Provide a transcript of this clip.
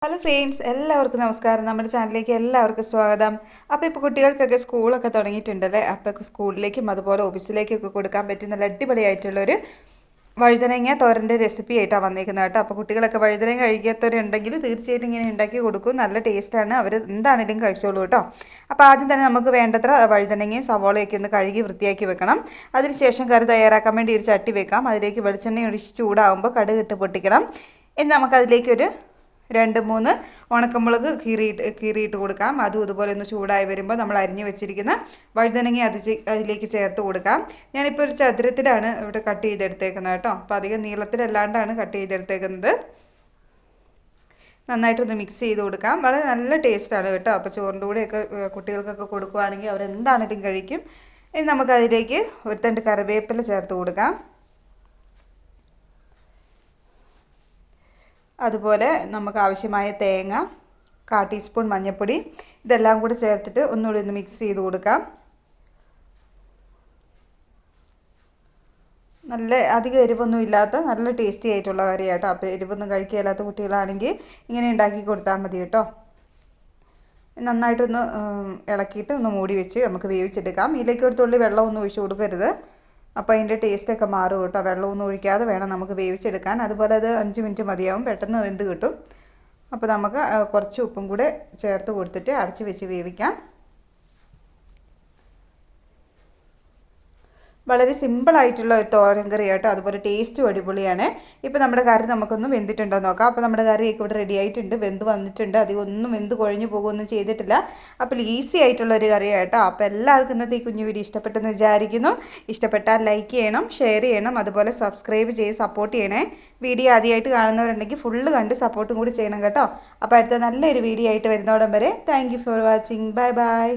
Hello friends, എല്ലാവർക്കും നമസ്കാരം. നമ്മുടെ ചാനലിലേക്ക് എല്ലാവർക്കും സ്വാഗതം. അപ്പോൾ ഇപ്പോൾ കുട്ടികൾക്കൊക്കെ സ്കൂളൊക്കെ തുടങ്ങിയിട്ടുണ്ടല്ലേ. അപ്പോൾ സ്കൂളിലേക്കും അതുപോലെ ഓഫീസിലേക്കൊക്കെ കൊടുക്കാൻ പറ്റുന്ന നല്ല അടിപൊളിയായിട്ടുള്ളൊരു വഴുതനങ്ങ തോരൻ്റെ റെസിപ്പി ആയിട്ടാണ് വന്നിരിക്കുന്നത് കേട്ടോ. അപ്പോൾ കുട്ടികളൊക്കെ വഴുതനങ്ങ കഴിക്കാത്തവരുണ്ടെങ്കിൽ തീർച്ചയായിട്ടും ഇങ്ങനെ ഉണ്ടാക്കി കൊടുക്കും. നല്ല ടേസ്റ്റാണ്, അവർ എന്താണെങ്കിലും കഴിച്ചോളൂ കേട്ടോ. അപ്പോൾ ആദ്യം തന്നെ നമുക്ക് വേണ്ടത്ര വഴുതനങ്ങയും സവോളയൊക്കെ ഒന്ന് കഴുകി വൃത്തിയാക്കി വെക്കണം. അതിനുശേഷം കറി തയ്യാറാക്കാൻ വേണ്ടി ഒരു ചട്ടി വെക്കാം. അതിലേക്ക് വെളിച്ചെണ്ണ ഒഴിച്ച് ചൂടാകുമ്പോൾ കടുക് ഇട്ട് പൊട്ടിക്കണം. ഇനി നമുക്കതിലേക്കൊരു 2-3 ഉണക്കമുളക് കീറിയിട്ട് കൊടുക്കാം. അതും ഇതുപോലെ ഒന്ന് ചൂടായി വരുമ്പോൾ നമ്മൾ അരിഞ്ഞു വെച്ചിരിക്കുന്ന വഴുതനങ്ങ അതിലേക്ക് ചേർത്ത് കൊടുക്കാം. ഞാനിപ്പോൾ ഒരു ചതുരത്തിലാണ് ഇവിടെ കട്ട് ചെയ്തെടുത്തേക്കുന്നത് കേട്ടോ. അപ്പോൾ അധികം നീളത്തിലല്ലാണ്ടാണ് കട്ട് ചെയ്തെടുത്തേക്കുന്നത്. നന്നായിട്ടൊന്ന് മിക്സ് ചെയ്ത് കൊടുക്കാം. വളരെ നല്ല ടേസ്റ്റാണ് കേട്ടോ. അപ്പോൾ ചോറിൻ്റെ കൂടെയൊക്കെ കുട്ടികൾക്കൊക്കെ കൊടുക്കുകയാണെങ്കിൽ അവരെന്താണെങ്കിലും കഴിക്കും. ഇനി നമുക്കതിലേക്ക് ഒരു തണ്ട് കറിവേപ്പില ചേർത്ത് കൊടുക്കാം. അതുപോലെ നമുക്ക് ആവശ്യമായ തേങ്ങ, 1/4 ടീസ്പൂൺ മഞ്ഞൾപ്പൊടി, ഇതെല്ലാം കൂടി ചേർത്തിട്ട് ഒന്നുകൂടി ഒന്ന് മിക്സ് ചെയ്ത് കൊടുക്കാം. നല്ല അധികം എരിവൊന്നും ഇല്ലാത്ത നല്ല ടേസ്റ്റി ആയിട്ടുള്ള കറിയാട്ടോ. അപ്പോൾ എരിവൊന്നും കഴിക്കാത്ത കുട്ടികളാണെങ്കിൽ ഇങ്ങനെ ഉണ്ടാക്കി കൊടുത്താൽ മതി കേട്ടോ. നന്നായിട്ടൊന്ന് ഇളക്കിയിട്ട് ഒന്ന് മൂടി വെച്ച് നമുക്ക് വേവിച്ചെടുക്കാം. ഇതിലേക്ക് ഒരു തുള്ളി വെള്ളമൊന്നും ഒഴിച്ച് കൊടുക്കരുത്. അപ്പോൾ അതിൻ്റെ ടേസ്റ്റൊക്കെ മാറും കേട്ടോ. വെള്ളമൊന്നും ഒഴിക്കാതെ വേണം നമുക്ക് വേവിച്ചെടുക്കാൻ. അതുപോലെ അത് 5 മിനിറ്റ് മതിയാവും, പെട്ടെന്ന് വെന്ത് കിട്ടും. അപ്പോൾ നമുക്ക് കുറച്ച് ഉപ്പും കൂടെ ചേർത്ത് കൊടുത്തിട്ട് അടച്ച് വെച്ച് വേവിക്കാം. വളരെ സിമ്പിളായിട്ടുള്ള ഒരു തോരൻ കറി കേട്ടോ. അതുപോലെ ടേസ്റ്റും അടിപൊളിയാണ്. ഇപ്പോൾ നമ്മുടെ കറി നമുക്കൊന്ന് വെന്തിട്ടുണ്ടോ നോക്കാം. അപ്പോൾ നമ്മുടെ കറിയൊക്കെ ഇവിടെ റെഡി ആയിട്ടുണ്ട്, വെന്ത് വന്നിട്ടുണ്ട്. അധികം ഒന്നും വെന്ത് കുഴഞ്ഞു പോകുമൊന്നും ചെയ്തിട്ടില്ല. അപ്പോൾ ഈസി ആയിട്ടുള്ളൊരു കറിയാണ് കേട്ടോ. അപ്പോൾ എല്ലാവർക്കും ഇന്നത്തെ ഈ കുഞ്ഞു വീഡിയോ ഇഷ്ടപ്പെട്ടെന്ന് വിചാരിക്കുന്നു. ഇഷ്ടപ്പെട്ടാൽ ലൈക്ക് ചെയ്യണം, ഷെയർ ചെയ്യണം, അതുപോലെ സബ്സ്ക്രൈബ് ചെയ്ത് സപ്പോർട്ട് ചെയ്യണേ. വീഡിയോ ആദ്യമായിട്ട് കാണുന്നവരുണ്ടെങ്കിൽ ഫുള്ള് കണ്ട് സപ്പോർട്ടും കൂടി ചെയ്യണം കേട്ടോ. അപ്പോൾ അടുത്ത നല്ലൊരു വീഡിയോ ആയിട്ട് വരുന്നോടം വരെ thank you for watching. Bye bye.